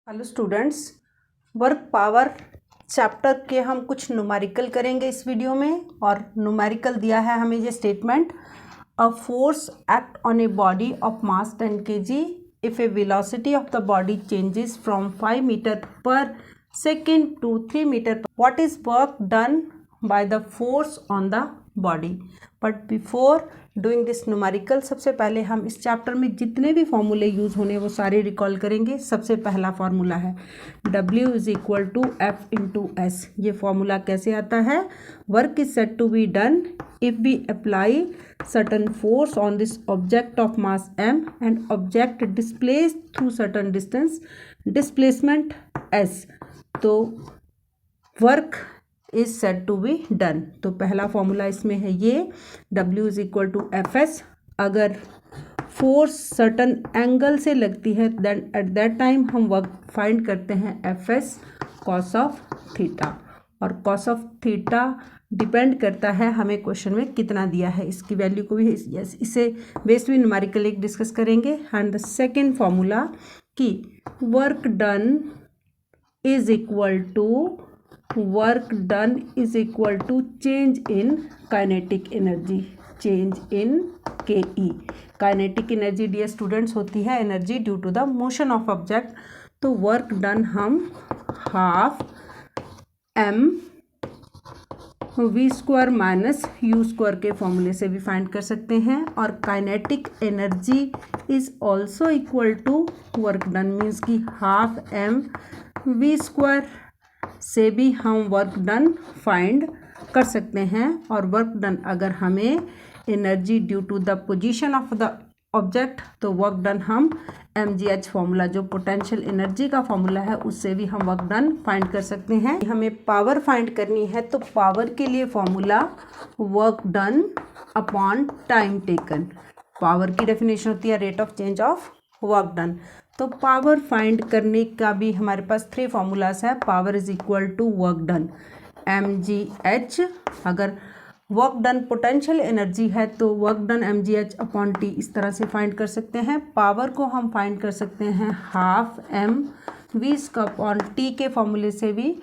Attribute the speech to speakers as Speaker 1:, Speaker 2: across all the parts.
Speaker 1: Hello students, work power chapter के हम कुछ न्यूमेरिकल करेंगे इस वीडियो में। और न्यूमेरिकल दिया है हमें ये statement, a force act on a body of mass 10 kg if a velocity of the body changes from 5 metre per second to 3 metre per what is work done by the force on the body. But before doing this numerical, सबसे पहले हम इस chapter में जितने भी फॉर्मूले use होने वो सारे रिकॉल करेंगे। सबसे पहला फार्मूला है W is equal to F into s. ये फार्मूला कैसे आता है? Work is said to be done if we apply certain force on this object of mass m and object displace through certain distance, displacement s। तो work is said to be done. तो पहला formula इसमें है ये W is equal to F s. अगर force certain angle से लगती है देन एट दैट टाइम हम वर्क फाइंड करते हैं F S cos of theta. और कॉस ऑफ थीटा डिपेंड करता है हमें क्वेश्चन में कितना दिया है, इसकी वैल्यू को भी इसे बेस्ड भी न्यूमेरिकल एक डिस्कस करेंगे। एंड द सेकेंड फॉर्मूला कि work done is equal to change in kinetic energy, change in KE। Kinetic energy dear students होती है energy due to the motion of object. तो वर्क डन हम half m v square minus u square के फॉर्मूले से भी find कर सकते हैं। और kinetic energy is also equal to work done, means की हाफ m v स्क्वायर से भी हम वर्क डन फाइंड कर सकते हैं। और वर्क डन अगर हमें energy due to the position of the object, तो वर्क डन हम mgh फॉर्मूला जो पोटेंशियल एनर्जी का फॉर्मूला है उससे भी हम वर्क डन फाइंड कर सकते हैं। हमें पावर फाइंड करनी है तो पावर के लिए formula work done upon time taken. Power की डेफिनेशन होती है rate of change of work done. तो पावर फाइंड करने का भी हमारे पास 3 फार्मूलाज है। Power is equal to work done mgh। अगर वर्क डन पोटेंशियल एनर्जी है तो work done mgh upon t इस तरह से फाइंड कर सकते हैं। पावर को हम फाइंड कर सकते हैं half m v upon t के फॉर्मूले से भी।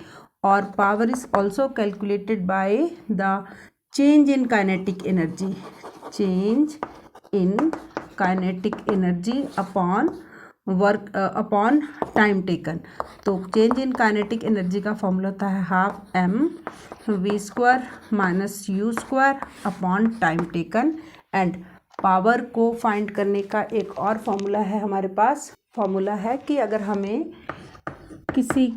Speaker 1: और power is also calculated by the change in kinetic energy, change in kinetic energy upon work upon time taken. तो चेंज इन काइनेटिक एनर्जी का फॉर्मूला होता है half m v square minus u square upon time taken. And power को find करने का एक और formula है हमारे पास। फॉर्मूला है कि अगर हमें किसी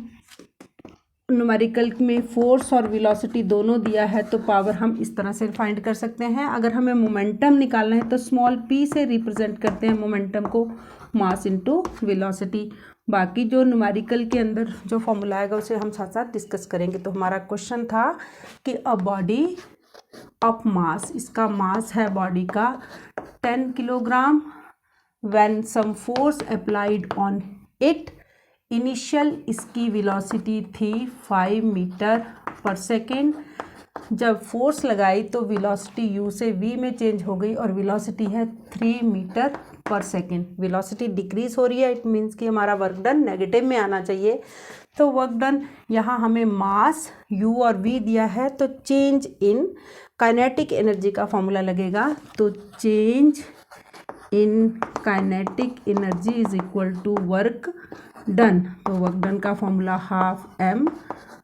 Speaker 1: न्यूमेरिकल में फोर्स और वेलोसिटी दोनों दिया है तो पावर हम इस तरह से फाइंड कर सकते हैं। अगर हमें मोमेंटम निकालना है तो स्मॉल p से रिप्रेजेंट करते हैं मोमेंटम को, मास इनटू वेलोसिटी। बाकी जो न्यूमेरिकल के अंदर जो फॉर्मूला आएगा उसे हम साथ साथ डिस्कस करेंगे। तो हमारा क्वेश्चन था कि अ बॉडी ऑफ मास, इसका मास है बॉडी का 10 kilogram, when some force applied on it, initial इसकी वेलोसिटी थी 5 मीटर पर सेकेंड। जब फोर्स लगाई तो वेलोसिटी u से v में चेंज हो गई और वेलोसिटी है 3 metre per second. Velocity decrease हो रही है, इट मीन्स कि हमारा वर्क डन नेगेटिव में आना चाहिए। तो वर्क डन यहाँ हमें मास u और v दिया है, तो चेंज इन काइनेटिक एनर्जी का फॉर्मूला लगेगा। तो change in kinetic energy is equal to work done. तो वर्क डन का formula half m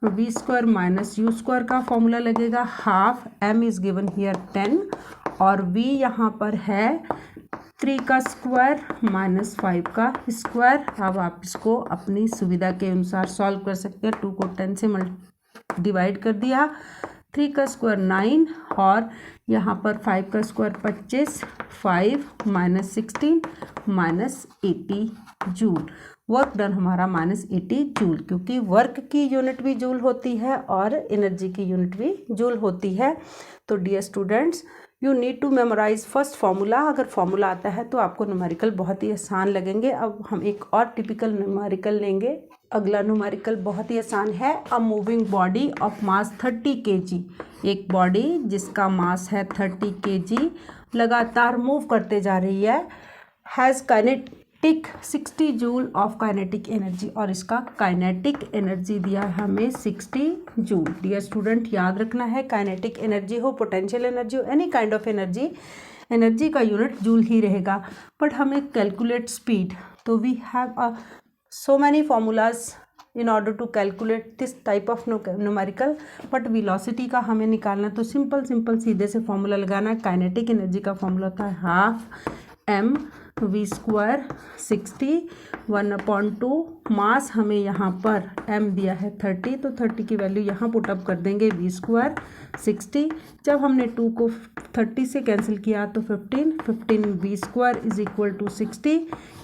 Speaker 1: v square minus u square का फॉर्मूला लगेगा। Half m is given here 10 और v यहाँ पर है 3 का स्क्वायर माइनस 5 का स्क्वायर। अब आप इसको अपनी सुविधा के अनुसार सॉल्व कर सकते हैं। 2 को 10 से डिवाइड कर दिया, 3 का स्क्वायर 9 और यहाँ पर 5 का square 25, 5 minus 16 minus 80 joule. Work done हमारा माइनस 80 जूल, क्योंकि वर्क की यूनिट भी जूल होती है और एनर्जी की यूनिट भी जूल होती है। तो dear students, you need to memorise first formula. अगर फार्मूला आता है तो आपको न्यूमेरिकल बहुत ही आसान लगेंगे। अब हम एक और टिपिकल न्यूमेरिकल लेंगे। अगला न्यूमेरिकल बहुत ही आसान है। A moving body of mass 30 kg, एक बॉडी जिसका मास है 30 kg लगातार मूव करते जा रही है, has take 60 joule of kinetic energy, और इसका काइनेटिक एनर्जी दिया है हमें 60 जूल। डियर स्टूडेंट, याद रखना है काइनेटिक एनर्जी हो, पोटेंशियल एनर्जी हो, any kind of energy, energy का यूनिट जूल ही रहेगा। बट हमें कैलकुलेट स्पीड, तो we have so many formulas in order to calculate this type of numerical, but velocity का हमें निकालना, तो सिंपल सीधे से फॉर्मूला लगाना है। काइनेटिक एनर्जी का फॉर्मूला होता है हाफ एम वी स्क्वायर 60 1/2। मास हमें यहाँ पर m दिया है 30, तो 30 की वैल्यू यहाँ पुटअप कर देंगे, वी स्क्वायर 60। जब हमने 2 को 30 से कैंसिल किया तो 15 v square is equal to 60।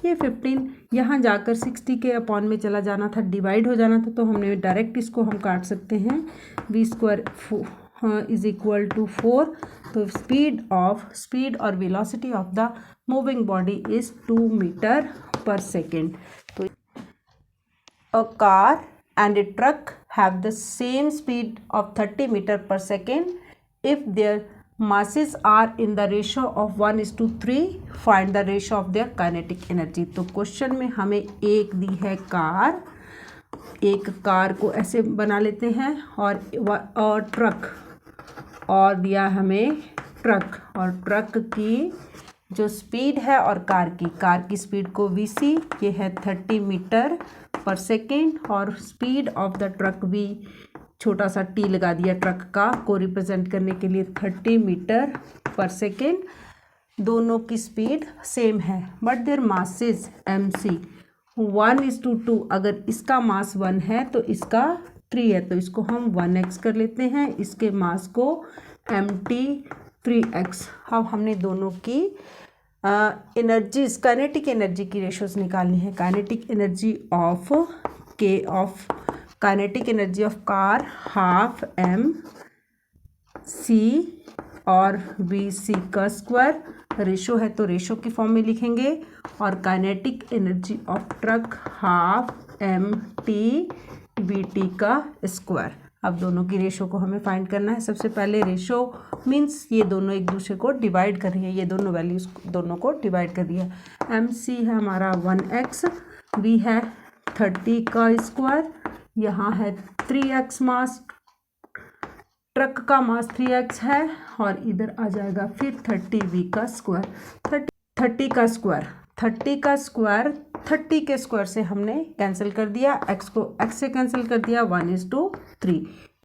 Speaker 1: ये 15 यहाँ जाकर 60 के अपॉन में चला जाना था, डिवाइड हो जाना था, तो हमने डायरेक्ट इसको हम काट सकते हैं। V square is equal to 4। तो स्पीड और velocity of the moving body is 2 metre per second. तो a car and a truck have the same speed of 30 meter per second if their masses are in the ratio of 1:3। find the ratio of their kinetic energy। तो question में हमें एक दी है car, एक car को ऐसे बना लेते हैं, और ट्रक, और दिया हमें ट्रक, और ट्रक की जो स्पीड है और कार की स्पीड को वीसी, ये है 30 मीटर पर सेकेंड, और स्पीड ऑफ द ट्रक भी छोटा सा टी लगा दिया ट्रक का को रिप्रेजेंट करने के लिए 30 मीटर पर सेकेंड। दोनों की स्पीड सेम है, बट देयर मासेस mc 1:2। अगर इसका मास 1 है तो इसका 3 है, तो इसको हम 1x कर लेते हैं, इसके मास को mt 3x। अब हमने दोनों की एनर्जीज, काइनेटिक एनर्जी की रेशियोज निकालनी है। Kinetic energy of kinetic energy of car half m c और वी सी का स्क्वायर, रेशो है तो रेशो की फॉर्म में लिखेंगे, और kinetic energy of truck half m t v t का स्क्वायर। अब दोनों की रेशो को हमें फाइंड करना है। सबसे पहले रेशो मीन्स ये दोनों एक दूसरे को डिवाइड कर रही है, ये दोनों वैल्यूज दोनों को डिवाइड कर रही है। एम सी है हमारा 1x, वी है 30 का स्क्वायर, यहाँ है 3x मास, ट्रक का मास 3x है, और इधर आ जाएगा फिर 30v का स्क्वायर। 30 का स्क्वायर 30 के स्क्वायर से हमने कैंसिल कर दिया, x को x से कैंसिल कर दिया, 1:3।